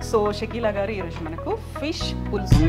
So Shakeela గారు ఈరోజు మనకు ఫిష్ పులుసు.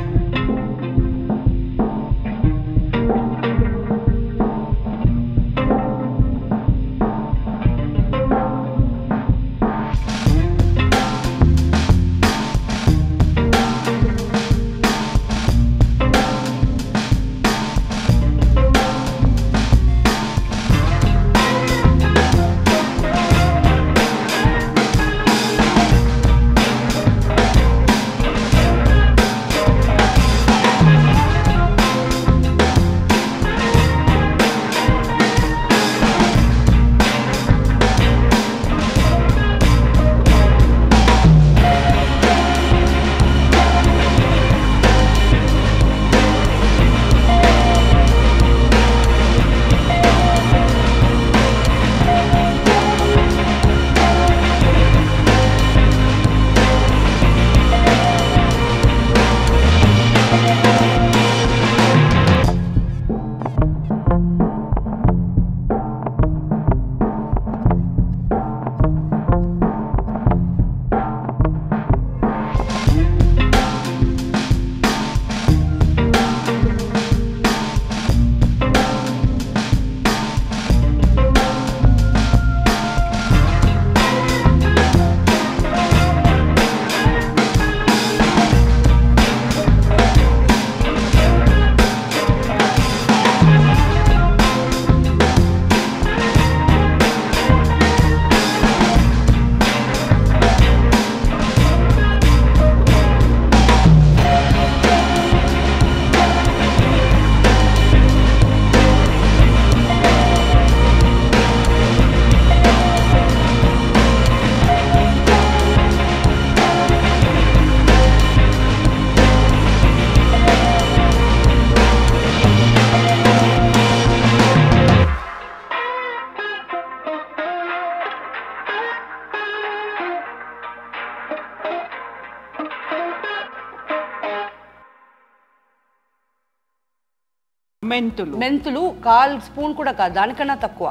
మెంతులు 1/4 స్పూన్ కూడా కాదు, దానికన్నా తక్కువ,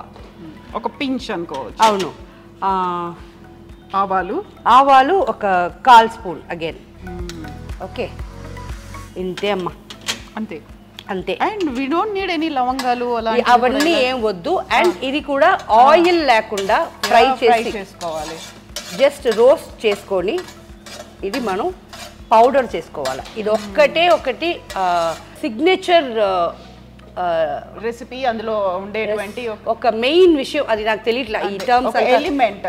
ఒక పించ్ అనుకోవచ్చు. అవును. ఆవాలు ఒక 1/4 స్పూన్ అగైన్. ఓకే, ఇంతే అమ్మా, అంతే అంతే. And we don't need any లవంగాలు అవన్నీ ఏం వద్దు. అండ్ ఇది కూడా ఆయిల్ లేకుండా ఫ్రై చేసుకోవాలి. జస్ట్ రోస్ట్ చేసుకొని ఇది మనం పౌడర్ చేసుకోవాలి. ఇది ఒకటి సిగ్నేచర్ రెసిపీ. అందులో ఉండేటువంటి ఒక మెయిన్ విషయం అది నాకు తెలియట్లా ఈ టర్మ్స్ ఎలిమెంట్.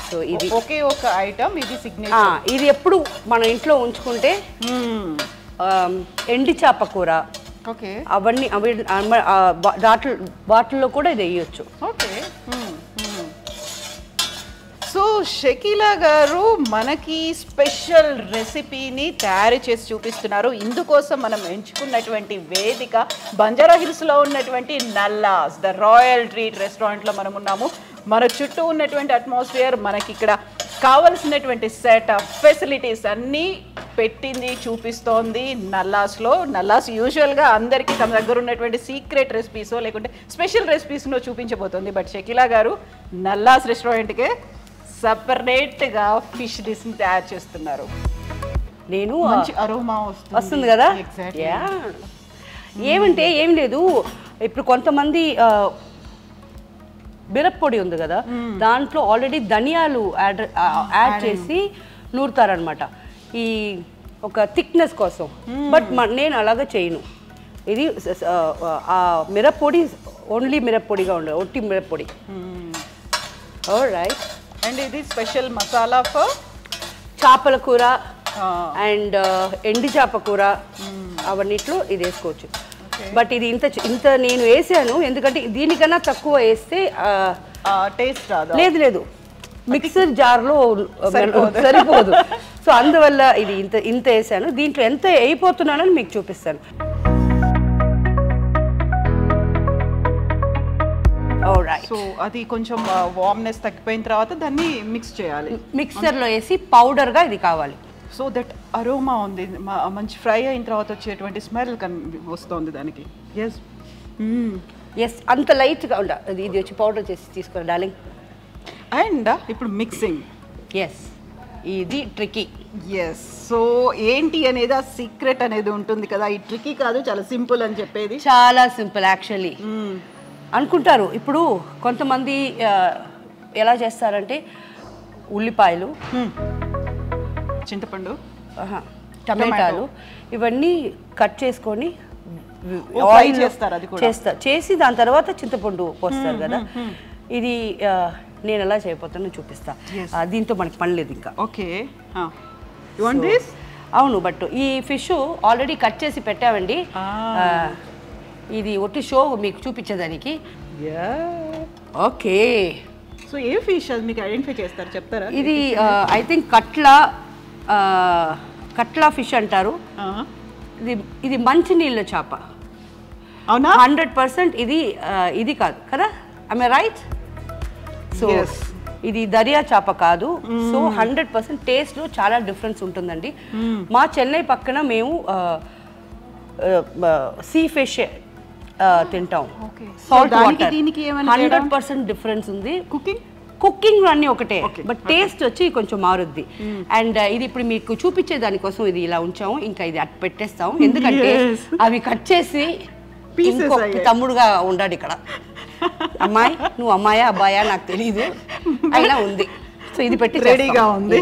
సో ఇది ఒక ఐటమ్, ఇది సిగ్నేచర్. ఇది ఎప్పుడు మన ఇంట్లో ఉంచుకుంటే ఎండి చేప కూర, అవన్నీ వాటిల్లో కూడా ఇది వేయొచ్చు. ఓకే. సో షకీలా గారు మనకి స్పెషల్ రెసిపీని తయారు చేసి చూపిస్తున్నారు. ఇందుకోసం మనం ఎంచుకున్నటువంటి వేదిక బంజారా హిల్స్లో ఉన్నటువంటి నల్లాస్ ద రాయల్ ట్రీట్ రెస్టారెంట్లో మనం ఉన్నాము. మన చుట్టూ ఉన్నటువంటి అట్మాస్ఫియర్, మనకి ఇక్కడ కావలసినటువంటి సెటప్ ఫెసిలిటీస్ అన్నీ పెట్టింది చూపిస్తోంది నల్లాస్లో. నల్లాస్ యూజువల్గా అందరికీ తమ దగ్గర ఉన్నటువంటి సీక్రెట్ రెసిపీసో లేకుంటే స్పెషల్ రెసిపీస్నో చూపించబోతోంది. బట్ షకీలా గారు నల్లాస్ రెస్టారెంట్కే సపరేట్గా ఫిష్ డిష్ని తయారు చేస్తున్నారు. నేను మంచి అరోమా వస్తుంది కదా. ఏమంటే ఏం లేదు, ఇప్పుడు కొంతమంది మిరప్పొడి ఉంది కదా, దాంట్లో ఆల్రెడీ ధనియాలు యాడ్ చేసి నూరుతారనమాట ఈ ఒక థిక్నెస్ కోసం. బట్ నేను అలాగా చేయను. ఇది మిరప్పొడి ఓన్లీ మిరప్పొడిగా ఉండదు, ఒట్టి మిరప్పొడి. రైట్. అండ్ ఇది స్పెషల్ మసాలా ఫర్ చేపల కూర అండ్ ఎండి చేప కూర, అవన్నిట్లో ఇది వేసుకోవచ్చు. బట్ ఇది ఇంత నేను వేసాను ఎందుకంటే దీనికన్నా తక్కువ వేస్తే టేస్ట్ రాదు. లేదు, మిక్సర్ జార్లో సరిపోదు. సో అందువల్ల ఇది ఇంత వేసాను. దీంట్లో ఎంత అయిపోతున్నానని మీకు చూపిస్తాను. సో అది కొంచెం వార్మ్నెస్ తగ్గిపోయిన తర్వాత దాన్ని మిక్స్ చేయాలి. మిక్సర్లో వేసి పౌడర్గా ఇది కావాలి. సో దట్ అరోమా ఉంది, మంచి ఫ్రై అయిన తర్వాత వచ్చేటువంటి స్మెల్ వస్తుంది దానికి. ఎస్, అంత లైట్గా ఉండాలి. ఇది వచ్చి పౌడర్ చేసి తీసుకోవాలి డార్లింగ్. అండ్ ఇప్పుడు మిక్సింగ్. ఎస్, ఇది ట్రికీ. ఎస్. సో ఏంటి అనేది ఆ సీక్రెట్ అనేది ఉంటుంది కదా, ఈ ట్రికీ కాదు, చాలా సింపుల్ అని చెప్పేది. చాలా సింపుల్ యాక్చువల్లీ అనుకుంటారు. ఇప్పుడు కొంతమంది ఎలా చేస్తారంటే ఉల్లిపాయలు, చింతపండు, టమాటాలు ఇవన్నీ కట్ చేసుకొని చేస్తారు. అది కూడా చేసి దాని తర్వాత చింతపండు పోస్తారు కదా. ఇది నేను ఎలా చేయబోతానో చూపిస్తా. దీంతో మనకి పని లేదు ఇంకా. ఓకే. అవును, బట్ ఈ ఫిష్ ఆల్రెడీ కట్ చేసి పెట్టామండి. ఇది ఒట్టి షో మీకు చూపించేదానికి. ఓకే. సో ఏ ఫిష్ అది మీకు ఐడెంటిఫై చేస్తారు, చెప్తారా? ఇది ఐ థింక్ కట్లా ఫిష్ అంటారు. ఇది మంచినీళ్ళ చేప. అవునా? 100% ఇది కాదు కదా, ఐ రైట్? సో ఇది దర్యా చేప కాదు. సో 100% టేస్ట్లో చాలా డిఫరెన్స్ ఉంటుందండి. మా చెన్నై పక్కన మేము సీ ఫిష్ తింటాం. Salt water. 100% డిఫరెన్స్ ఉంది. కుకింగ్ అన్నీ ఒకటే, బట్ టేస్ట్ వచ్చి కొంచెం మారుద్ది. అండ్ ఇది ఇప్పుడు మీకు చూపించే దానికోసం ఇది ఇలా ఉంచాము. ఇంకా ఇది అట్టు పెట్టేస్తాం, ఎందుకంటే అవి కట్ చేసి ఇంకొక తమ్ముడుగా ఉండాడు ఇక్కడ. అమ్మాయి, నువ్వు అమ్మాయా అబ్బాయా నాకు తెలియదు, అయినా ఉంది. సో ఇది పెట్టి రెడీగా ఉంది.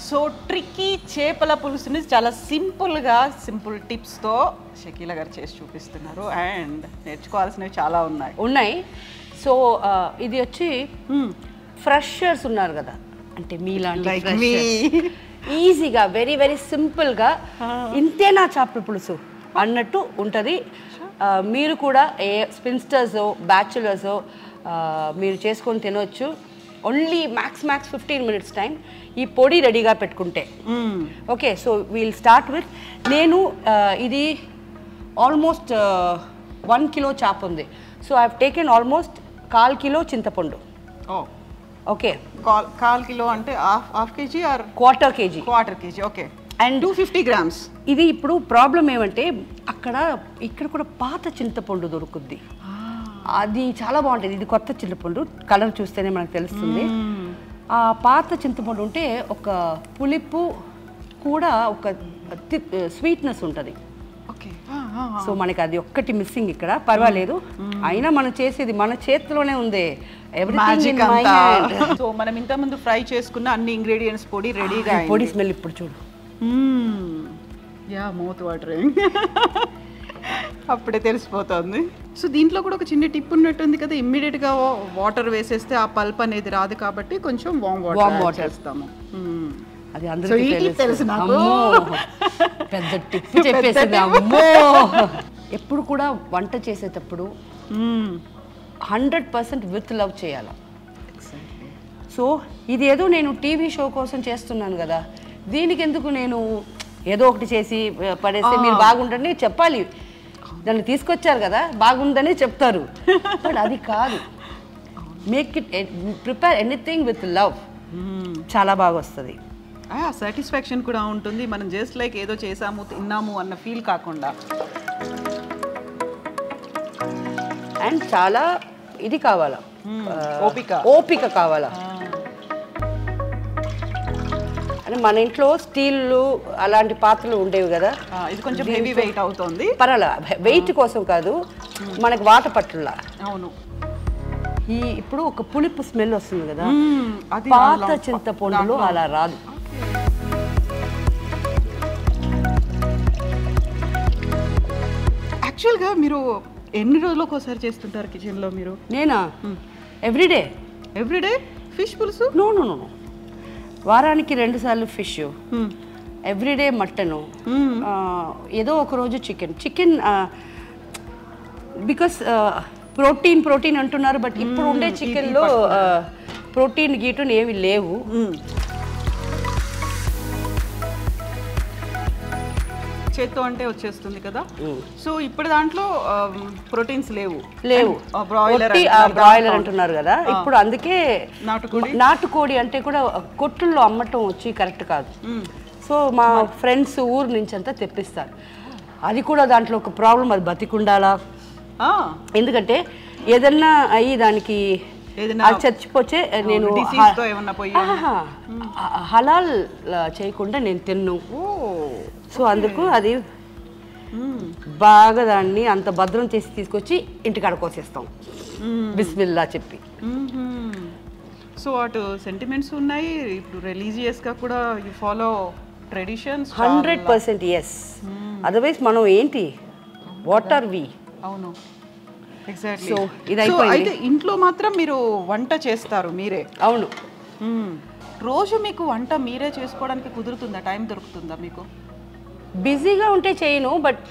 సో ట్రిక్కీ చేపల పులుసుని చాలా సింపుల్ టిప్స్తో షకీలా గారు చేసి చూపిస్తున్నారు. అండ్ నేర్చుకోవాల్సినవి చాలా ఉన్నాయి. సో ఇది వచ్చి ఫ్రెషర్స్ ఉన్నారు కదా, అంటే మీలాంటి ఈజీగా వెరీ వెరీ సింపుల్గా ఇంతేనా చేపల పులుసు అన్నట్టు ఉంటుంది. మీరు కూడా స్పిన్స్టర్సో బ్యాచులర్సో మీరు చేసుకొని తినవచ్చు. Only max 15 minutes time. ఈ పొడి రెడీగా పెట్టుకుంటే okay. So we'll start with, నేను ఇది ఆల్మోస్ట్ 1 kilo చేప ఉంది. So I have taken almost 1/4 kilo చింతపండు. ఓకే, 1/4 kilo అంటే half KG or quarter KG? Quarter KG. Okay. And 250 grams. ఇది ఇప్పుడు ప్రాబ్లం ఏమంటే ఇక్కడ కూడా పాత చింతపండు దొరుకుద్ది, అది చాలా బాగుంటుంది. ఇది కొత్త చింతపండు, కలర్ చూస్తేనే మనకు తెలుస్తుంది. ఆ పాత చింతపండు ఉంటే ఒక పులుపు కూడా ఒక స్వీట్నెస్ ఉంటుంది. సో మనకి అది ఒక్కటి మిస్సింగ్ ఇక్కడ. పర్వాలేదు, అయినా మనం చేసేది మన చేతిలోనే ఉంది. సో మనం ఇంత ముందు ఫ్రై చేసుకున్న అన్ని ఇంగ్రీడియంట్స్ పొడి రెడీగా. పొడి స్మెల్ ఇప్పుడు చూడు. Yeah, mouth watering. అప్పుడే తెలిసిపోతుంది. సో దీంట్లో కూడా ఒక చిన్న టిప్ ఉన్నట్టుంది కదా, ఇమ్మీడియట్ గా వాటర్ వేసేస్తే ఆ పల్ప్ అనేది రాదు, కాబట్టి కొంచెం వామ్ వాటర్ వేస్తాము. అది అందరికీ తెలుసు నాకు. పెద్ద టిప్ చెప్పేసింది. అమ్మో, ఎప్పుడు కూడా వంట చేసేటప్పుడు 100% విత్ లవ్ చేయాలి. సో ఇది ఏదో నేను టీవీ షో కోసం చేస్తున్నాను కదా, దీనికి ఎందుకు నేను ఏదో ఒకటి చేసి పడేస్తే మీరు బాగుండండి చెప్పాలి. నన్ను తీసుకొచ్చారు కదా, బాగుందని చెప్తారు. బట్ అది కాదు. Make it, prepare anything with love, చాలా బాగా వస్తుంది. సాటిస్ఫాక్షన్ కూడా ఉంటుంది. మనం జస్ట్ లైక్ ఏదో చేసాము తిన్నాము అన్న ఫీల్ కాకుండా. అండ్ చాలా ఇది కావాలా, ఓపిక కావాలా. అంటే మన ఇంట్లో స్టీల్ అలాంటి పాత్రలు ఉండేవి కదా, ఇది కొంచెం హెవీ వెయిట్ అవుతుంది. పర్వాలా, వెయిట్ కోసం కాదు, మనకి వాత పట్టులా. అవును. ఇప్పుడు ఒక పులుపు స్మెల్ వస్తుంది కదా, పాత చింతపండులో అలా రాదు. యాక్చువల్గా మీరు ఎన్ని రోజులకు ఒకసారి చేస్తుంటారు కిచెన్లో మీరు? నేనా, ఎవ్రీడే ఫిష్ పులుసు? నో, వారానికి 2 సార్లు ఫిష్, ఎవ్రీడే మటను, ఏదో ఒక రోజు చికెన్. బికాస్ ప్రోటీన్ అంటున్నారు, బట్ ఇప్పుడు ఉండే చికెన్లో ప్రోటీన్ గీటుని ఏమి లేవు. చేత్తో అంటే వచ్చేస్తుంది కదా. సో ఇప్పుడు దాంట్లో ప్రోటీన్స్ లేవు. బ్రాయిలర్ అంటున్నారు కదా ఇప్పుడు, అందుకే నాటుకోడి అంటే కూడా కొట్టుల్లో అమ్మటం వచ్చి కరెక్ట్ కాదు. సో మా ఫ్రెండ్స్ ఊరు నుంచి అంతా తెప్పిస్తారు. అది కూడా దాంట్లో ఒక ప్రాబ్లం, అది బతికుండాలా. ఎందుకంటే ఏదన్నా అయ్యి దానికి అది చచ్చిపోతే నేను హలాల్ చేయకుండా నేను తిన్ను. సో అందుకు అది బాగా దాన్ని అంత భద్రం చేసి తీసుకొచ్చి ఇంటికాడ కోసేస్తాం బిస్మిల్లా చెప్పి. సో అటు సెంటిమెంట్స్ ఉన్నాయి, ఇప్పుడు రిలీజియస్గా కూడా you follow traditions 100%. Yes, otherwise మనం ఏంటి, వాట్ ఆర్ వి? అవును, ఎగ్జాక్ట్లీ. సో ఇది అయిపోయింది. అయితే ఇంట్లో మాత్రం మీరు వంట చేస్తారు మీరే? అవును. రోజు మీకు వంట మీరే చేసుకోవడానికి కుదురుతుందా, టైం దొరుకుతుందా మీకు? బిజీగా ఉంటే చేయను, but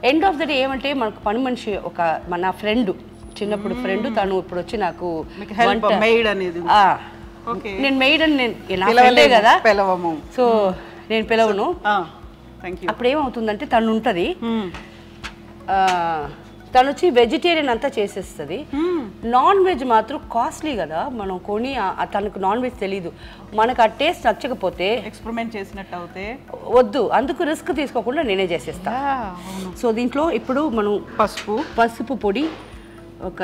end of the day ఏమంటే మనకు పని మనిషి ఒక మన ఫ్రెండ్, చిన్నప్పుడు ఫ్రెండ్, తను ఇప్పుడు వచ్చి నాకు నేను మెయిడ్ అని నేను కదా పిలవము, సో నేను పిలవను. అప్పుడు ఏమవుతుందంటే తను ఉంటుంది, తను వచ్చి వెజిటేరియన్ అంతా చేసేస్తుంది. నాన్ వెజ్ మాత్రం కాస్ట్లీ కదా, మనం కొని తనకు నాన్ వెజ్ తెలీదు, మనకు ఆ టేస్ట్ నచ్చకపోతే ఎక్స్పెరిమెంట్ చేసినట్టు అవుతే వద్దు, అందుకు రిస్క్ తీసుకోకుండా నేనే చేసేస్తా. సో దీంట్లో ఇప్పుడు మనం పసుపు పొడి ఒక,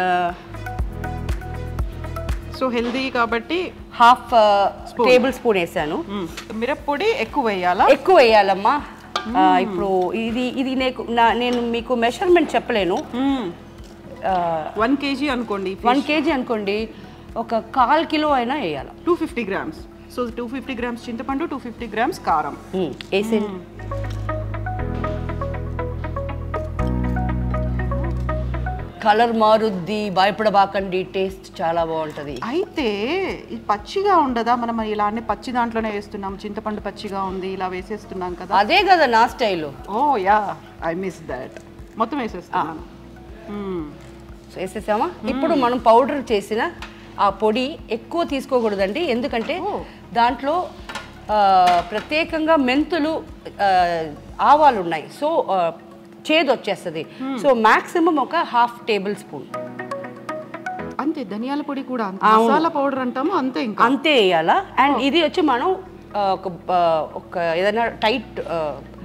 సో హెల్దీ కాబట్టి హాఫ్ టేబుల్ స్పూన్ వేసాను. మిరప్పొడి ఎక్కువ వేయాలా? ఎక్కువ వేయాలమ్మా. ఇప్పుడు నేను మీకు మెషర్మెంట్ చెప్పలేను. 1 kg అనుకోండి, 1 kg అనుకోండి, ఒక 1/4 కిలో అయినా వేయాలి. 250 grams. సో 250 grams చింతపండు, 250 grams కారం వేసేయండి. కలర్ మారుద్ది, భయపడబాకండి, టేస్ట్ చాలా బాగుంటుంది. అయితే ఇది పచ్చిగా ఉండదా? మనం ఇలానే పచ్చి దాంట్లోనే వేస్తున్నాం, చింతపండు పచ్చిగా ఉంది, ఇలా వేసేస్తున్నాం కదా. అదే కదా నా style. Oh yeah, I miss that. మొత్తం వేసేస్తున్నాను. వేసేసామా? ఇప్పుడు మనం పౌడర్ చేసిన ఆ పొడి ఎక్కువ తీసుకోకూడదండి, ఎందుకంటే దాంట్లో ప్రత్యేకంగా మెంతులు, ఆవాలు ఉన్నాయి, సో చేదు వచ్చేస్తుంది. సో మాక్సిమం ఒక 1/2 టేబుల్ స్పూన్ అంతే. ధనియాల పొడి కూడా మసాలా పౌడర్ అంటాము, అంతే, ఇంకా అంతే వేయాలా. అండ్ ఇది వచ్చి మనం ఒక ఏదైనా టైట్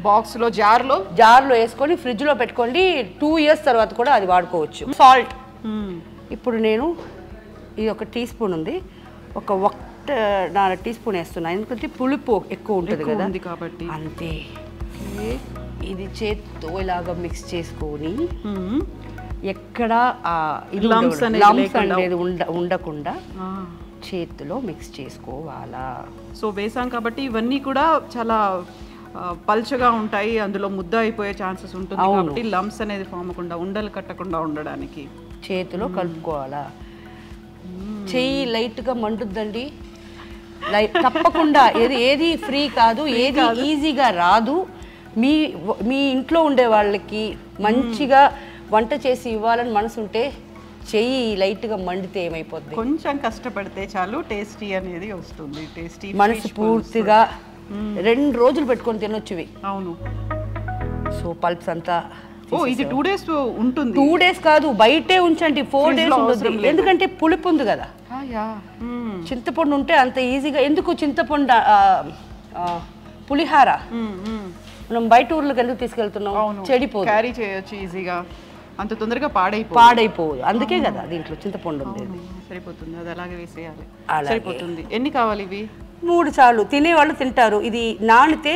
బాక్స్లో జార్లో వేసుకొని ఫ్రిడ్జ్లో పెట్టుకోండి. 2 years తర్వాత కూడా అది వాడుకోవచ్చు. సాల్ట్ ఇప్పుడు నేను ఇది ఒక టీ స్పూన్ ఉంది, ఒక 1.5 టీ స్పూన్ వేస్తున్నా, ఎందుకంటే పులుపు ఎక్కువ ఉంటుంది కదా కాబట్టి. అంతే. ఇది చేత్తో ఇలాగా మిక్స్ చేసుకొని ఎక్కడ లమ్స్ అనేది ఉండకుండా చేతిలో మిక్స్ చేసుకోవాలా. సో వేసాం కాబట్టి ఇవన్నీ కూడా చాలా పల్చగా ఉంటాయి, అందులో ముద్ద అయిపోయే ఛాన్సెస్ ఉంటుంది కాబట్టి లమ్స్ అనేది ఫామ్ అవ్వకుండా, ఉండలు కట్టకుండా ఉండడానికి చేతిలో కలుపుకోవాలా. చెయ్యి లైట్గా మండుద్దండి, తప్పకుండా. ఏది ఫ్రీ కాదు, ఏది ఈజీగా రాదు. మీ ఇంట్లో ఉండే వాళ్ళకి మంచిగా వంట చేసి ఇవ్వాలని మనసు ఉంటే చెయ్యి లైట్గా మండితే ఏమైపోద్ది, కొంచెం కష్టపడితే చాలు టేస్టీ అనేది వస్తుంది. టేస్టీ మనసు పూర్తిగా 2 రోజులు పెట్టుకొని తినొచ్చువి. అవును. సో పల్ప్స్ అంతా ఇది 2 days ఉంటుంది. 2 days కాదు, బయటే ఉంచండి, 4 days ఉంటుంది, ఎందుకంటే పులుపు ఉంది కదా. చింతపండు ఉంటే అంత ఈజీగా ఎందుకు, చింతపండు పులిహార మనం బయట ఊర్లకు ఎందుకు తీసుకెళ్తున్నాం, చెడిపోదు, క్యారీ చేయొచ్చు ఈజీగా, అంత తొందరగా పాడైపోదు. అందుకే కదా దీంట్లో చింతపండు ఉంది. సరిపోతుంది, అది అలాగే వేసేయాలి, సరిపోతుంది. ఎన్ని కావాలి ఇవి? 3 చాలు, తినేవాళ్ళు తింటారు. ఇది నానితే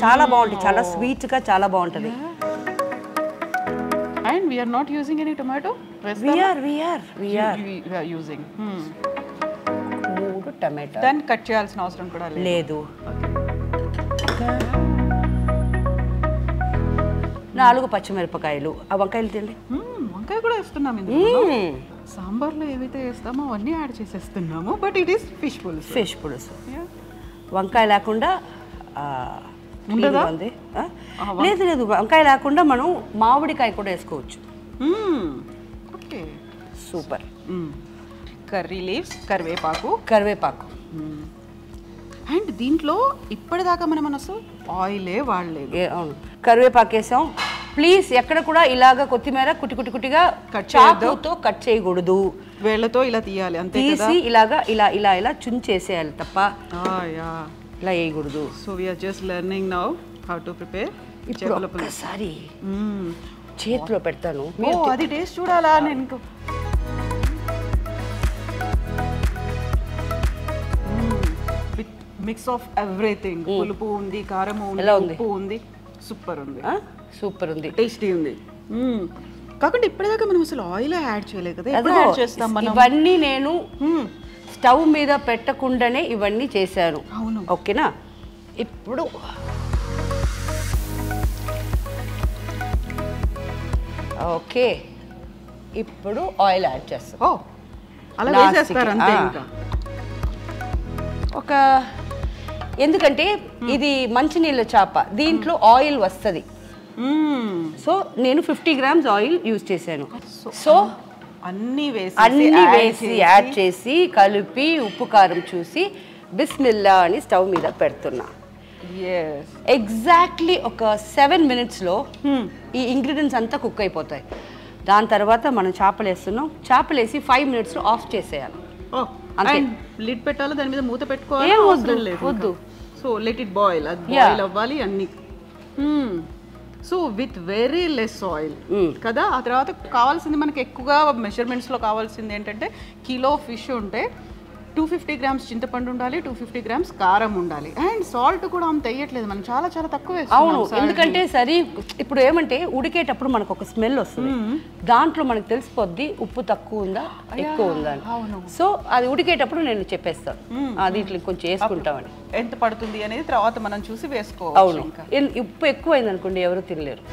చాలా బాగుంటుంది, చాలా స్వీట్గా చాలా బాగుంటుంది. And we are not using any tomato? We are using 3 టమాటా. దాన్ని కట్ చేయాల్సిన అవసరం కూడా లేదు. 4 పచ్చిమిరపకాయలు. ఆ వంకాయలు తిండి, వంకాయ కూడా వేస్తున్నాం. సాంబార్లో ఏవైతే వేస్తామో అవన్నీ యాడ్ చేసేస్తున్నాము, బట్ ఇట్ ఈస్ ఫిష్ పులుసు. వంకాయ లేకుండా లేదు, వంకాయ లేకుండా మనం మామిడికాయ కూడా వేసుకోవచ్చు. Okay, super. కర్రీ లీవ్స్, కరివేపాకు. అండ్ దీంట్లో ఇప్పటిదాకా మనం అసలు ఆయిలే వాడలేదు. అవును, కరివేపాకు వేసాం. ప్లీజ్ ఎక్కడ కూడా ఇలాగా కొత్తిమీర కుటిగా చాకుతో కట్ చేయకూడదు, వేళ్ళతో ఇలా తీయాలి, అంతే. తీసి ఇలా చుంచేసేయాలి తప్ప ఇలా వేయకూడదు. So we're just learning now how to prepare. ఇప్పుడు ఒకసారి చేతిలో పెడతాను, అది టేస్ట్ చూడాలా. నేను మిక్స్ ఆఫ్ ఎవ్రీథింగ్, పులుపు ఉంది, కారం ఉంది, ఉప్పు ఉంది, సూపర్ ఉంది, సూపర్ ఉంది, టేస్టీ ఉంది. కాకుండా ఇప్పటిదాకా మనం అసలు ఆయిల్ యాడ్ చేయలేదు కదా, ఎప్పుడు యాడ్ చేస్తాం మనం? ఇవన్నీ నేను స్టవ్ మీద పెట్టకుండానే ఇవన్నీ చేశాను. అవును, ఓకేనా. ఇప్పుడు ఓకే, ఇప్పుడు ఆయిల్ యాడ్ చేస్తాం. ఓ అలా వేసేస్తారు అంతే. ఇంకా ఒక ఎందుకంటే ఇది మంచినీళ్ళ చేప, దీంట్లో ఆయిల్ వస్తుంది. సో నేను 50 grams ఆయిల్ యూజ్ చేశాను. సో అన్నీ వేసి యాడ్ చేసి కలిపి ఉప్పు కారం చూసి బిస్మిల్లా అని స్టవ్ మీద పెడుతున్నా. ఎగ్జాక్ట్లీ ఒక 7 minutesలో ఈ ఇంగ్రీడియంట్స్ అంతా కుక్ అయిపోతాయి. దాని తర్వాత మనం చేపలు వేస్తున్నాం. చేపలు వేసి 5 minutesలో ఆఫ్ చేసేయాలి. అంతే. లిడ్ పెట్టాలి, దాని మీద మూత పెట్టుకోవాలి. వద్దు. సో లెట్ ఇట్ బాయిల్, అది బాయిల్ అవ్వాలి అన్ని. So with very less oil కదా. ఆ తర్వాత కావాల్సింది మనకి ఎక్కువగా మెజర్మెంట్స్లో కావాల్సింది ఏంటంటే, కిలో ఫిష్ ఉంటే 250 grams చింతపండు ఉండాలి, 250 grams కారం ఉండాలి, అండ్ సాల్ట్ కూడా అంత వేయట్లేదు మనం, చాలా చాలా తక్కువ వేస్తాం. అవును, ఎందుకంటే సరే ఇప్పుడు ఏమంటే ఉడికేటప్పుడు మనకు ఒక స్మెల్ వస్తుంది, దాంట్లో మనకు తెలిసిపోద్ది ఉప్పు తక్కువ ఉందా ఎక్కువ ఉందా అని. సో అది ఉడికేటప్పుడు నేను చెప్పేస్తాను, దీంట్లో కొంచెం వేసుకుంటామని. ఎంత పడుతుంది అనేది తర్వాత మనం చూసి వేసుకోవాలి. అవును, ఉప్పు ఎక్కువైంది అనుకోండి ఎవరు తినలేరు.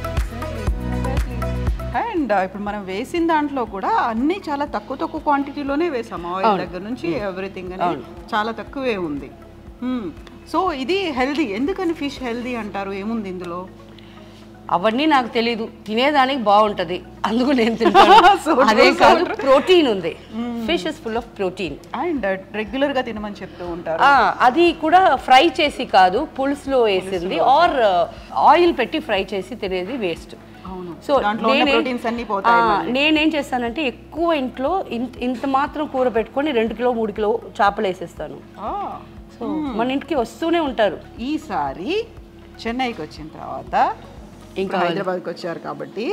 అండ్ ఇప్పుడు మనం వేసిన దాంట్లో కూడా అన్ని చాలా తక్కువ క్వాంటిటీలోనే వేసాము. ఆయిల్ దగ్గర నుంచి ఎవ్రీథింగ్ అనేది చాలా తక్కువే ఉంది. సో ఇది హెల్దీ. ఎందుకని ఫిష్ హెల్దీ అంటారు? ఏముంది ఇందులో? అవన్నీ నాకు తెలీదు, తినేదానికి బాగుంటది అందుకు నేను తింటాను. అదే కాదు, ప్రోటీన్ ఉంది. Fish is full of protein. And regular గా తినమని చెప్తూ ఉంటారు. అది కూడా ఫ్రై చేసి కాదు, పులుసులో వేసింది ఆర్ ఆయిల్ పెట్టి ఫ్రై చేసి తినేది వేస్ట్. సో నేనేం చేస్తానంటే ఎక్కువ ఇంట్లో ఇంత మాత్రం కూర పెట్టుకొని 2 కిలో 3 కిలో చేపలు వేసేస్తాను. సో మన ఇంటికి వస్తూనే ఉంటారు. ఈసారి చెన్నైకి వచ్చిన తర్వాత ఇంకా హైదరాబాద్కి వచ్చారు కాబట్టి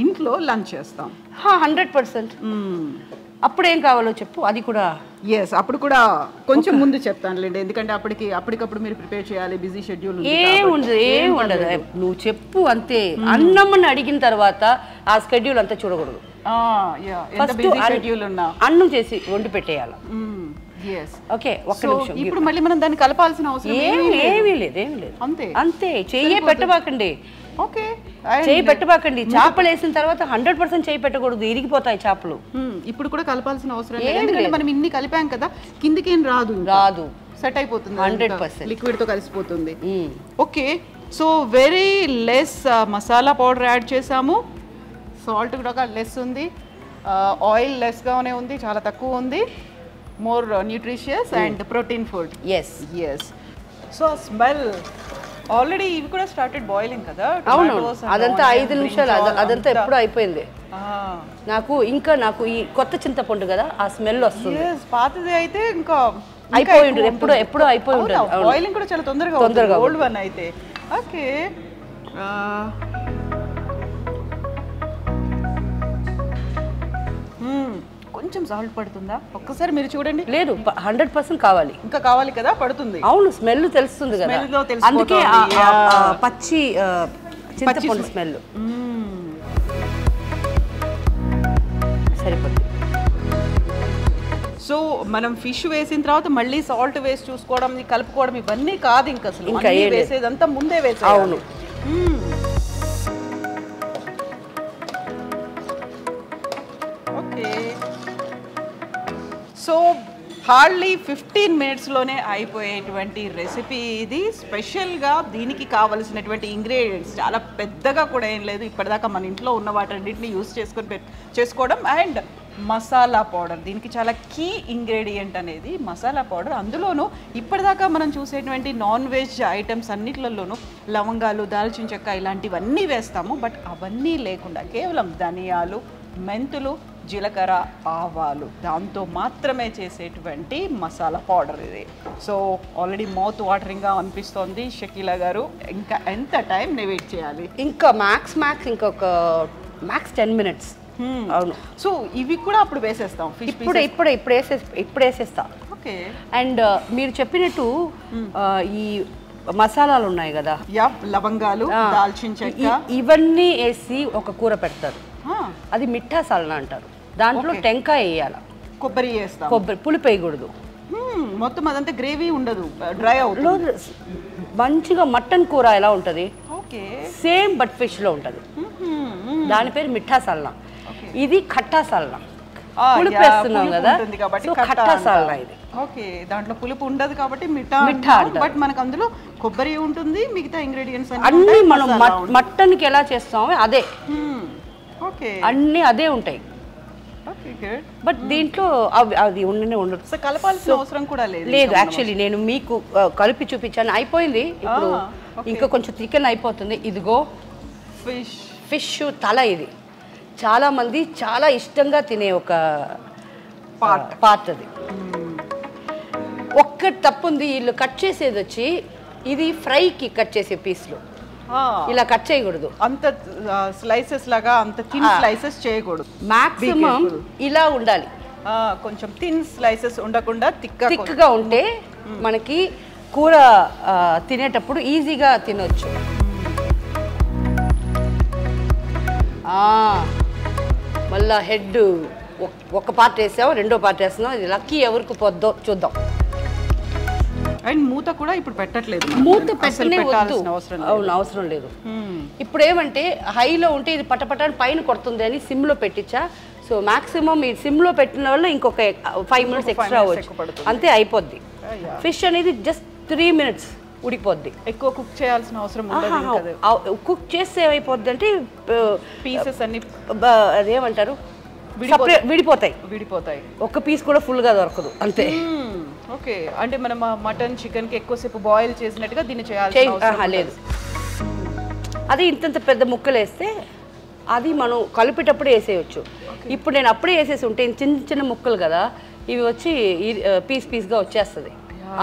ఇంట్లో లంచ్ చేస్తాం 100%. అప్పుడు ఏం కావాలో చెప్పు, అది కూడా. అప్పుడు కూడా కొంచెం ముందు చెప్తానులేండి, ఎందుకంటే అప్పటికప్పుడు మీరు ప్రిపేర్ చేయాలి, బిజీ షెడ్యూల్. ఏం ఉండదు, నువ్వు చెప్పు అంతే. అన్నమ్మని అడిగిన తర్వాత ఆ షెడ్యూల్ అంతా చూడకూడదు. అన్నం చేసి వండి పెట్టేయాలి. ఓకే, ఒక్క నిమిషం. ఇప్పుడు మళ్ళీ మనం దాన్ని కలపాల్సిన అవసరం ఏమీ లేదు. అంతే చెయ్యే పెట్టబాకండి. ఓకే, చేయి పెట్టబాకండి. చేపలు వేసిన తర్వాత 100% చేయి పెట్టకూడదు, ఇరిగిపోతాయి చేపలు. ఇప్పుడు కూడా కలపాల్సిన అవసరం లేదు, ఎందుకంటే మనం ఇన్ని కలిపాం కదా, కిందికి ఏం రాదు, సెట్ అయిపోతుంది, 100% లిక్విడ్ తో కలిసిపోతుంది. Okay, so very less masala powder add చేసాము, సాల్ట్ కూడా లెస్ ఉంది, ఆయిల్ లెస్ గానే ఉంది, చాలా తక్కువ ఉంది, more nutritious and protein food. Yes. So smell already ఇవి కూడా స్టార్టెడ్ బాయిలింగ్ కదా. అవును, అదంతా 5 నిమిషాలు, అదంతా ఎప్పుడు అయిపోయింది. నాకు ఈ కొత్త చింతపండు కదా, ఆ స్మెల్ వస్తుంది. పాతది అయితే ఇంకా అయిపోయి ఉంటుంది, ఎప్పుడో అయిపోయి ఉంటుంది. బాయిలింగ్ కూడా చాలా తొందరగా ఓల్డ్ వన్ అయితే. ఓకే, కొంచెం సాల్ట్ పడుతుందా ఒక్కసారి మీరు చూడండి. లేదు, 100% కావాలి. ఇంకా కావాలి కదా, పడుతుంది. అవును, స్మెల్ తెలుస్తుంది కదా, అందుకే పచ్చి చింతపండు స్మెల్ సరిపోతుంది. సో మనం ఫిష్ వేసిన తర్వాత మళ్ళీ సాల్ట్ వేసి చూసుకోవడం, కలుపుకోవడం ఇవన్నీ కాదు ఇంకా అసలు. ఇంకా వేసేదంతా ముందే వేసేయాలి. అవును. సో హార్డ్లీ 15 minutesలోనే అయిపోయేటువంటి రెసిపీ ఇది. స్పెషల్గా దీనికి కావలసినటువంటి ఇంగ్రీడియంట్స్ చాలా పెద్దగా కూడా ఏం లేదు, ఇప్పటిదాకా మన ఇంట్లో ఉన్న వాటన్నిటిని యూస్ చేసుకోవడం. అండ్ మసాలా పౌడర్, దీనికి చాలా కీ ఇంగ్రీడియంట్ అనేది మసాలా పౌడర్. అందులోనూ ఇప్పటిదాకా మనం చూసేటువంటి నాన్ వెజ్ ఐటమ్స్ అన్నిట్లలోనూ లవంగాలు, దాల్చిన చెక్క ఇలాంటివన్నీ వేస్తాము, బట్ అవన్నీ లేకుండా కేవలం ధనియాలు, మెంతులు, జీలకర్ర, ఆవాలు, దాంతో మాత్రమే చేసేటువంటి మసాలా పౌడర్ ఇది. సో ఆల్రెడీ మౌత్ వాటరింగ్గా అనిపిస్తోంది షకీలా గారు. ఇంకా ఎంత టైం వెయిట్ చేయాలి? ఇంకా మ్యాక్స్ ఇంకొక 10 minutes. అవును. సో ఇవి కూడా అప్పుడు వేసేస్తాం, ఇప్పుడు వేసేస్తా. ఓకే. అండ్ మీరు చెప్పినట్టు ఈ మసాలాలు ఉన్నాయి కదా, లవంగాలు, దాల్చిన చెక్క, ఇవన్నీ వేసి ఒక కూర పెడతారు. అది మిఠా సాల్నా అంటారు. దాంట్లో టెంకాయ వేయాలి, కొబ్బరి వేస్తాం, కొబ్బరి పులుపు వేయకూడదు. మొత్తం అదంతా గ్రేవీ ఉండదు, డ్రై అవుతుంది. మంచిగా మటన్ కూర ఎలా ఉంటుంది ఓకే సేమ్ బట్ ఫిష్ లో ఉంటుంది. దాని పేరు మిఠా సాల్నా. ఇది ఖట్టా సాల్నా, పులుపు వేస్తున్నాం కదా, సో ఖట్టా సాల్నా ఇది. ఓకే, దాంట్లో పులుపు ఉండదు కాబట్టి మిఠా, బట్ మనకు అందులో కొబ్బరి ఉంటుంది, మిగతా ఇంగ్రీడియంట్స్ అన్ని మనం మటన్ కి ఎలా చేస్తామో అదే. ఓకే, అన్ని అదే ఉంటాయి. బట్ దీంట్లో అది ఉండనే ఉండదు, సో కలపాల్సిన అవసరం కూడా లేదు. యాక్చువల్లీ నేను మీకు కలిపి చూపించాను, అయిపోయింది. ఇప్పుడు ఇంకా కొంచెం చికెన్ అయిపోతుంది. ఇదిగో ఫిష్ తల. ఇది చాలా మంది చాలా ఇష్టంగా తినే ఒక పార్ట్. అది ఒక్కటి తప్పుంది, వీళ్ళు కట్ చేసేది వచ్చి ఇది ఫ్రైకి కట్ చేసే పీస్లు ఇలా కట్ చేయకూడదు. అంత స్లైసెస్ లాగా అంత థిన్ స్లైసెస్ చేయకూడదు. మాక్సిమం ఇలా ఉండాలి, కొంచెం థిన్ స్లైసెస్ ఉండకుండా థిక్గా ఉంటే మనకి కూర తినేటప్పుడు ఈజీగా తినొచ్చు. మళ్ళా హెడ్ ఒక పార్ట్ వేసాం, రెండో పార్ట్ వేస్తున్నాం. ఇది లక్కీ ఎవరికి పొద్దో చూద్దాం. అండ్ మూత కూడా ఇప్పుడు పెట్టట్లేదు, మూత పెట్టనే వద్దు. అవును, అవసరం లేదు. ఇప్పుడు ఏమంటే హైలో ఉంటే ఇది పటపటాన్ని పైన కొడుతుంది అని సిమ్లో పెట్టించా. సో మాక్సిమం ఈ సిమ్లో పెట్టిన వల్ల ఇంకొక 5 minutes ఎక్స్ట్రా అవ్వచ్చు, అంతే అయిపోద్ది. ఫిష్ అనేది జస్ట్ 3 minutes ఉడికిపోద్ది. ఎక్కువ కుక్ చేయాల్సిన అవసరం ఉండదు. కుక్ చేస్తే ఏమైపోద్ది అంటే పీసెస్ అన్ని అదేమంటారు విడిపోతాయి. ఒక పీస్ కూడా ఫుల్గా దొరకదు, అంతే. ఓకే, అంటే మనం మటన్ చికెన్ కి ఎక్కువసేపు బాయిల్ చేసినట్టుగా దీన్ని చేయాలి లేదు. అది ఇంతంత పెద్ద ముక్కలు వేస్తే అది మనం కలిపేటప్పుడు వేసేయచ్చు. ఇప్పుడు నేను అప్పుడే వేసేసి ఉంటే చిన్న చిన్న ముక్కలు కదా, ఇవి వచ్చి పీస్గా వచ్చేస్తుంది.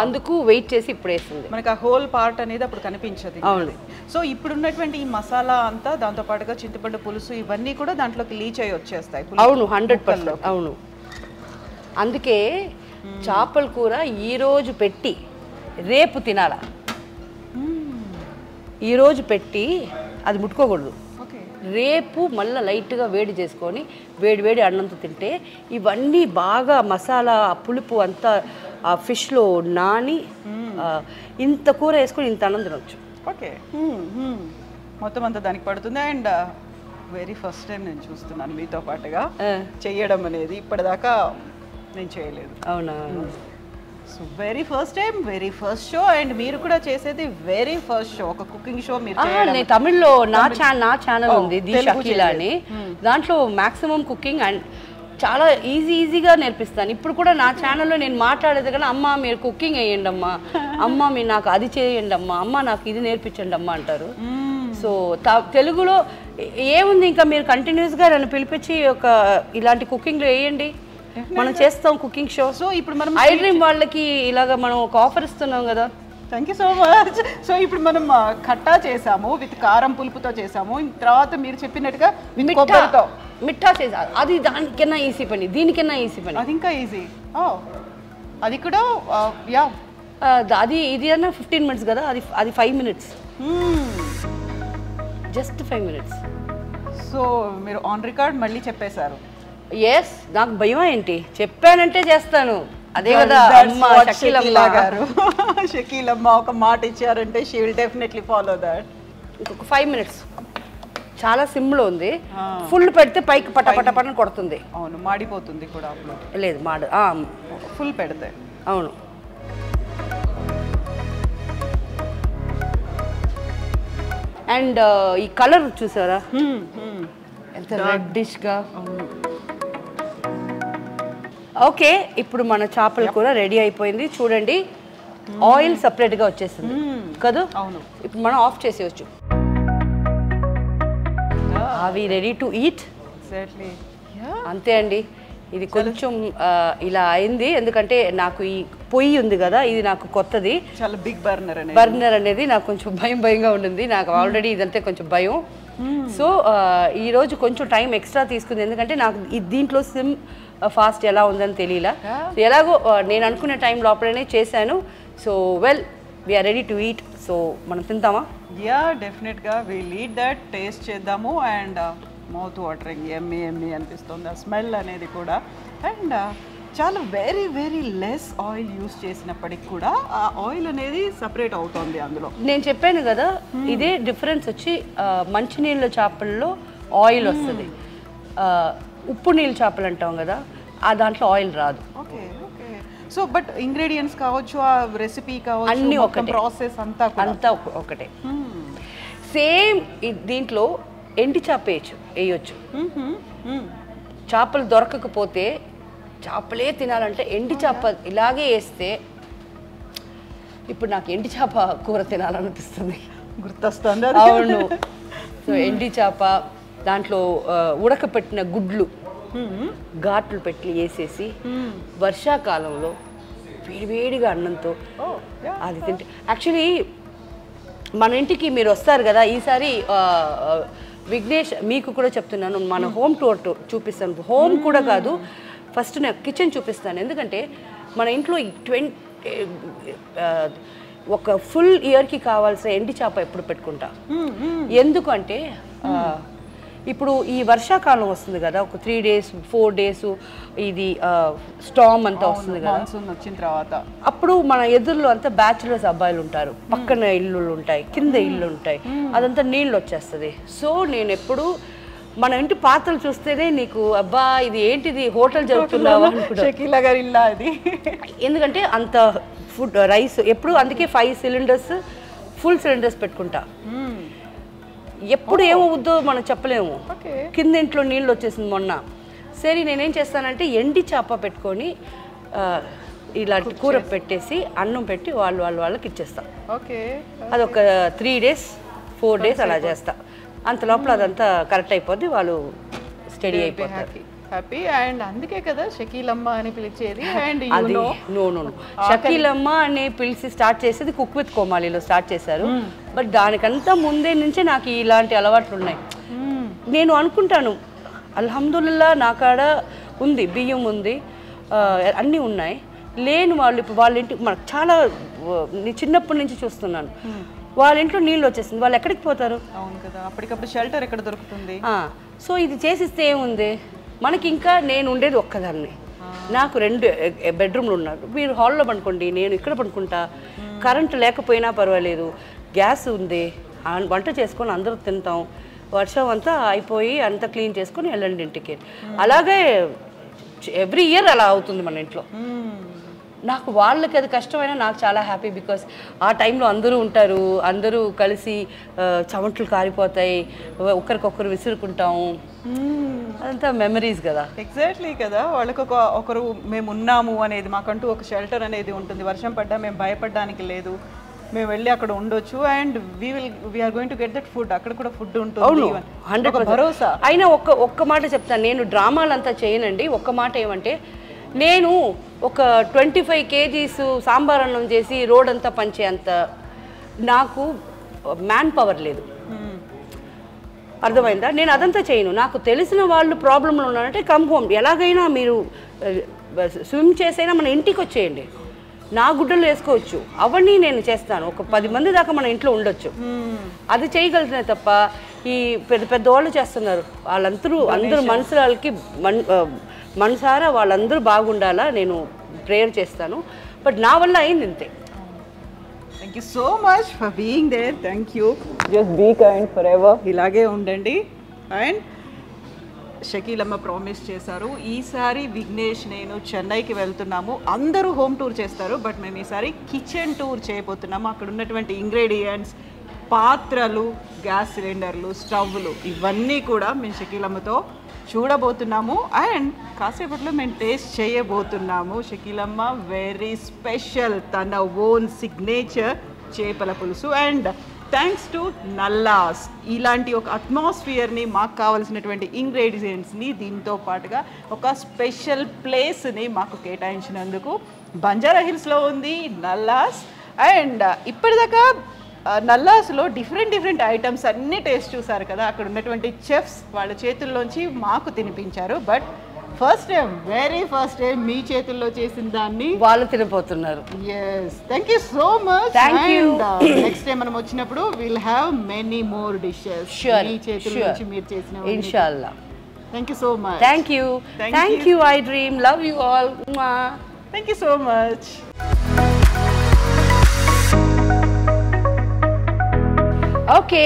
అందుకు వెయిట్ చేసి ఇప్పుడు వేస్తుంది, మనకి ఆ హోల్ పార్ట్ అనేది అప్పుడు కనిపించదు. అవును. సో ఇప్పుడు ఉన్నటువంటి ఈ మసాలా అంతా, దాంతో పాటుగా చింతపండు పులుసు, ఇవన్నీ కూడా దాంట్లోకి లీచ్ అయ్యి వచ్చేస్తాయి. అవును, 100%. అవును, అందుకే చేపల కూర ఈరోజు పెట్టి రేపు తినాలా. ఈరోజు పెట్టి అది ముట్టుకోకూడదు. రేపు మళ్ళీ లైట్గా వేడి చేసుకొని వేడి అన్నంతో తింటే ఇవన్నీ బాగా మసాలా పులుపు అంతా ఆ ఫిష్లో నాని ఇంత కూర వేసుకొని ఇంత అన్నం తినవచ్చు. ఓకే, మొత్తం అంతా దానికి పడుతుంది. అండ్ వెరీ ఫస్ట్ టైం నేను చూస్తున్నాను మీతో పాటుగా చేయడం అనేది. ఇప్పటిదాకా నేను చేయలేదు. అవునా? So very first time, very first show. And మీరు కూడా చేసేది వెరీ ఫస్ట్ షో, ఒక కుకింగ్ షో. మీరు నేను తమిళ్లో నా ఛానల్ ఉంది ది షకీలా అని, దాంట్లో మాక్సిమం కుకింగ్ అండ్ చాలా ఈజీగా నేర్పిస్తాను. ఇప్పుడు కూడా నా ఛానల్లో నేను మాట్లాడేది కదా, అమ్మ మీరు కుకింగ్ వేయండి అమ్మా, అమ్మ మీరు నాకు అది చేయండి అమ్మా, అమ్మ నాకు ఇది నేర్పించండి అమ్మ అంటారు. సో తెలుగులో ఏముంది, ఇంకా మీరు కంటిన్యూస్గా నన్ను పిలిపించి ఒక ఇలాంటి కుకింగ్లో వేయండి, మనం చేస్తాం కుకింగ్ షో. సో ఇప్పుడు మనం ఐ డ్రీమ్ వాళ్ళకి ఇలాగ మనం ఒక ఆఫర్ ఇస్తున్నాం కదా. Thank you so much. So ఇప్పుడు మనం ఖట్టా చేసాము, విత్ కారం పులుపుతో చేసాము. తర్వాత మీరు చెప్పినట్టుగా మిఠా చేసారు. అది దానికన్నా ఈజీ పని, దీనికన్నా ఈజీ పని. అది ఇంకా ఈజీ. అది కూడా అది ఇది అన్న 15 minutes కదా, అది 5 minutes, జస్ట్ 5 minutes. సో మీరు ఆన్ రికార్డ్ మళ్ళీ చెప్పేశారు. ఎస్, నాకు భయం ఏంటి, చెప్పానంటే చేస్తాను. అదే కదా అమ్మ షకీలమ్మ గారు. షకీలమ్మ ఒక మాట ఇచ్చారంటే she will definitely follow that. ఇంకొక 5 minutes, చాలా సిమ్లో ఉంది. ఫుల్ పెడితే పైకి పటపటపటని కొడుతుంది. అవును, మాడిపోతుంది కూడా. లేదు మాడు, ఫుల్ పెడితే. అవును. అండ్ ఈ కలర్ చూసారా ఎంత రెడ్డిష్గా. ఓకే, ఇప్పుడు మన చేపల కూర రెడీ అయిపోయింది. చూడండి, ఆయిల్ సపరేట్గా వచ్చేసింది కదా. అవును, ఇప్పుడు మనం ఆఫ్ చేసేయచ్చు. అవి రెడీ టు ఈట్. అంతే అండి. ఇది కొంచెం ఇలా అయింది ఎందుకంటే నాకు ఈ పొయ్యి ఉంది కదా, ఇది నాకు కొత్తది, చాలా బిగ్ బర్నర్ అనేది నాకు కొంచెం భయంగా ఉండింది. నాకు ఆల్రెడీ ఇదంతే కొంచెం భయం. సో ఈరోజు కొంచెం టైం ఎక్స్ట్రా తీసుకుంది ఎందుకంటే నాకు దీంట్లో ఫాస్ట్ ఎలా ఉందని తెలియలా. ఎలాగో నేను అనుకున్న టైం లోపలనే చేశాను. So well we're ready to eat. సో మనం తింటామా? యా డెఫినెట్గా విల్ ఈట్ దట్. టేస్ట్ చేద్దాము. అండ్ మౌత్ వాటరింగ్, ఎమ్మి ఎమ్మి అనిపిస్తుంది ఆ స్మెల్ అనేది కూడా. అండ్ చాలా very very less oil use చేసినప్పటికి కూడా ఆ ఆయిల్ అనేది సపరేట్ అవుతుంది అందులో. నేను చెప్పాను కదా, ఇదే డిఫరెన్స్ వచ్చి మంచినీళ్ళ చేపల్లో ఆయిల్ వస్తుంది, ఉప్పు నీళ్ళ చేపలు అంటాం కదా ఆ దాంట్లో ఆయిల్ రాదు. Okay okay. So but ingredients కావచ్చు, ఆ రెసిపీ కావచ్చు, అన్ని ఒక ప్రాసెస్ అంతా ఒకటే. సేమ్ దీంట్లో ఎండి చేప వేయచ్చు. చేపలు దొరకకపోతే, చేపలే తినాలంటే ఎండి చేప ఇలాగే వేస్తే, ఇప్పుడు నాకు ఎండి చేప కూర తినాలనిపిస్తుంది, గుర్తొస్తుంది. అవును. సో ఎండి చేప దాంట్లో ఉడకపెట్టిన గుడ్లు ఘాట్లు పెట్టి వేసేసి వర్షాకాలంలో వేడివేడిగా అన్నంతో అది తింటే. యాక్చువల్లీ మన ఇంటికి మీరు వస్తారు కదా ఈసారి, విఘ్నేష్ మీకు కూడా చెప్తున్నాను, మన హోమ్ టూర్ చూపిస్తాను. హోమ్ కూడా కాదు, ఫస్ట్ నేను కిచెన్ చూపిస్తాను. ఎందుకంటే మన ఇంట్లో ఒక ఫుల్ ఇయర్కి కావాల్సిన ఎండి చేప ఎప్పుడు పెట్టుకుంటా. ఎందుకంటే ఇప్పుడు ఈ వర్షాకాలం వస్తుంది కదా, ఒక 3 days 4 days ఇది స్టామ్ అంతా వస్తుంది కదా, వచ్చిన తర్వాత అప్పుడు మన ఎదురులో అంతా బ్యాచులర్స్ అబ్బాయిలు ఉంటారు, పక్కన ఇల్లులు ఉంటాయి, కింద ఇల్లు ఉంటాయి, అదంతా నీళ్ళు వచ్చేస్తుంది. సో నేను ఎప్పుడు మన ఇంటి పాత్రలు చూస్తేనే నీకు అబ్బా ఇది ఏంటిది హోటల్ జరుగుతున్నావా అనుకుంటా. ఎందుకంటే అంత ఫుడ్ రైస్ ఎప్పుడు, అందుకే 5 cylinders ఫుల్ సిలిండర్స్ పెట్టుకుంటా. ఎప్పుడు ఏమవుద్దో మనం చెప్పలేము. కింద ఇంట్లో నీళ్ళు వచ్చేసింది మొన్న. సరే నేనేం చేస్తానంటే ఎండి చేప పెట్టుకొని ఇలాంటి కూర పెట్టేసి అన్నం పెట్టి వాళ్ళకి ఇచ్చేస్తా. అదొక 3 days 4 days అలా చేస్తా. అంత లోపల అదంతా కరెక్ట్ అయిపోద్ది, వాళ్ళు స్టడీ అయిపోతారు. హ్యాపీ. అండ్ అందుకే కదా షకీలమ్మ అని పిలిచేది. అండ్ అది నో షకీలమ్మ అని పిలిచి స్టార్ట్ చేసేది కుక్ విత్ కోమాలిలో స్టార్ట్ చేశారు. బట్ దానికంతా ముందే నుంచే నాకు ఇలాంటి అలవాట్లు ఉన్నాయి. నేను అనుకుంటాను అల్హమ్దుల్లా నా కాడ ఉంది, బియ్యం ఉంది, అన్నీ ఉన్నాయి. లేని వాళ్ళు ఇప్పుడు వాళ్ళ ఇంటికి మనకు చాలా చిన్నప్పటి నుంచి చూస్తున్నాను, వాళ్ళ ఇంట్లో నీళ్ళు వచ్చేసింది, వాళ్ళు ఎక్కడికి పోతారు? అవును కదా, అప్పటికప్పుడు షెల్టర్ ఎక్కడ దొరుకుతుంది? సో ఇది చేసిస్తే ఏముంది మనకి. ఇంకా నేను ఉండేది ఒక్కదాన్ని, నాకు 2 bedroomలు ఉన్నారు. మీరు హాల్లో పడుకోండి, నేను ఇక్కడ పడుకుంటా. కరెంటు లేకపోయినా పర్వాలేదు, గ్యాస్ ఉంది, వంట చేసుకొని అందరూ తింటాం. వర్షం అంతా అయిపోయి అంతా క్లీన్ చేసుకొని వెళ్ళండి ఇంటికి. అలాగే ఎవ్రీ ఇయర్ అలా అవుతుంది మన ఇంట్లో. నాకు వాళ్ళకి అది కష్టమైనా నాకు చాలా హ్యాపీ. బికాస్ ఆ టైంలో అందరూ ఉంటారు, అందరూ కలిసి చెమటలు కారిపోతాయి, ఒకరికొకరు విసురుకుంటాము, అదంతా మెమరీస్ కదా. ఎగ్జాక్ట్లీ కదా, వాళ్ళకి ఒకరు మేము ఉన్నాము అనేది, మాకంటూ ఒక షెల్టర్ అనేది ఉంటుంది. వర్షం పడ్డా మేము భయపడడానికి లేదు, మేము వెళ్ళి అక్కడ ఉండొచ్చు. And we're going to get that food, అక్కడ కూడా ఫుడ్ ఉంటుంది. 100% భరోసా. అయినా ఒక్క మాట చెప్తాను, నేను డ్రామాలంతా చేయనండి. ఒక్క మాట ఏమంటే, నేను ఒక 25 kgs సాంబార్ అన్నం చేసి రోడ్ అంతా పంచే అంత నాకు మ్యాన్ పవర్ లేదు, అర్థమైందా? నేను అదంతా చేయను. నాకు తెలిసిన వాళ్ళు ప్రాబ్లంలో ఉన్నారంటే కమ్ హోమ్, ఎలాగైనా మీరు స్విమ్ చేసైనా మన ఇంటికి వచ్చేయండి, నా గుడ్డలు వేసుకోవచ్చు, అవన్నీ నేను చేస్తాను. ఒక 10 మంది దాకా మన ఇంట్లో ఉండొచ్చు, అది చేయగలుగుతున్నాయి తప్ప ఈ పెద్ద వాళ్ళు చేస్తున్నారు, అందరూ మనసులకి మనసారా వాళ్ళందరూ బాగుండాలా నేను ప్రేయర్ చేస్తాను. బట్ నా వల్ల అయింది ఇంతే. Thank you so much for being there. Thank you. Just be kind forever, ఇలాగే ఉండండి. అండ్ షకీలమ్మ ప్రామిస్ చేశారు, ఈసారి విఘ్నేష్ నేను చెన్నైకి వెళ్తున్నాము, అందరూ హోమ్ టూర్ చేస్తారు, బట్ మేము ఈసారి కిచెన్ టూర్ చేయబోతున్నాము. అక్కడ ఉన్నటువంటి ఇంగ్రీడియంట్స్, పాత్రలు, గ్యాస్ సిలిండర్లు, స్టవ్లు, ఇవన్నీ కూడా మేము షకీలమ్మతో చూడబోతున్నాము. అండ్ కాసేపట్లో మేము టేస్ట్ చేయబోతున్నాము. షకీలమ్మ వెరీ స్పెషల్, తన ఓన్ సిగ్నేచర్ చేపల పులుసు. అండ్ థ్యాంక్స్ టు నల్లాస్, ఇలాంటి ఒక అట్మాస్ఫియర్ని, మాకు కావాల్సినటువంటి ఇంగ్రీడియంట్స్ని, దీంతో పాటుగా ఒక స్పెషల్ ప్లేస్ని మాకు కేటాయించినందుకు. బంజారా హిల్స్లో ఉంది నల్లాస్. అండ్ ఇప్పటిదాకా నల్లాస్లో డిఫరెంట్ ఐటమ్స్ అన్నీ టేస్ట్ చూసారు కదా, అక్కడ ఉన్నటువంటి చెఫ్స్ వాళ్ళ చేతుల్లోంచి మాకు తినిపించారు. But first time very first time మీ చేతుల్లో చేసిన దాన్ని వాళ్ళు తినపోతున్నారు. Yes thank you so much. Thank you. Next time మనం వచ్చినప్పుడు will have many more dishes Sure, మీ చేతుల sure. నుంచి మీరు చేసిన ఇన్షాల్లా. Thank you so much. Thank you. Thank you I dream. Love you all. Thank you so much. Okay,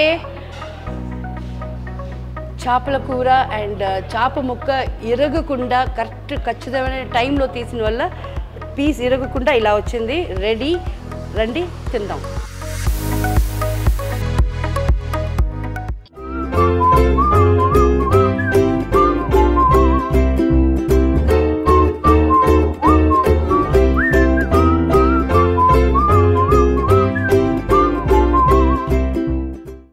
చేపల కూర అండ్ చేప ముక్క ఇరగకుండా ఖచ్చితమైన టైంలో తీసిన వల్ల పీస్ ఇరగకుండా ఇలా వచ్చింది. రెడీ, రండి తిందాం.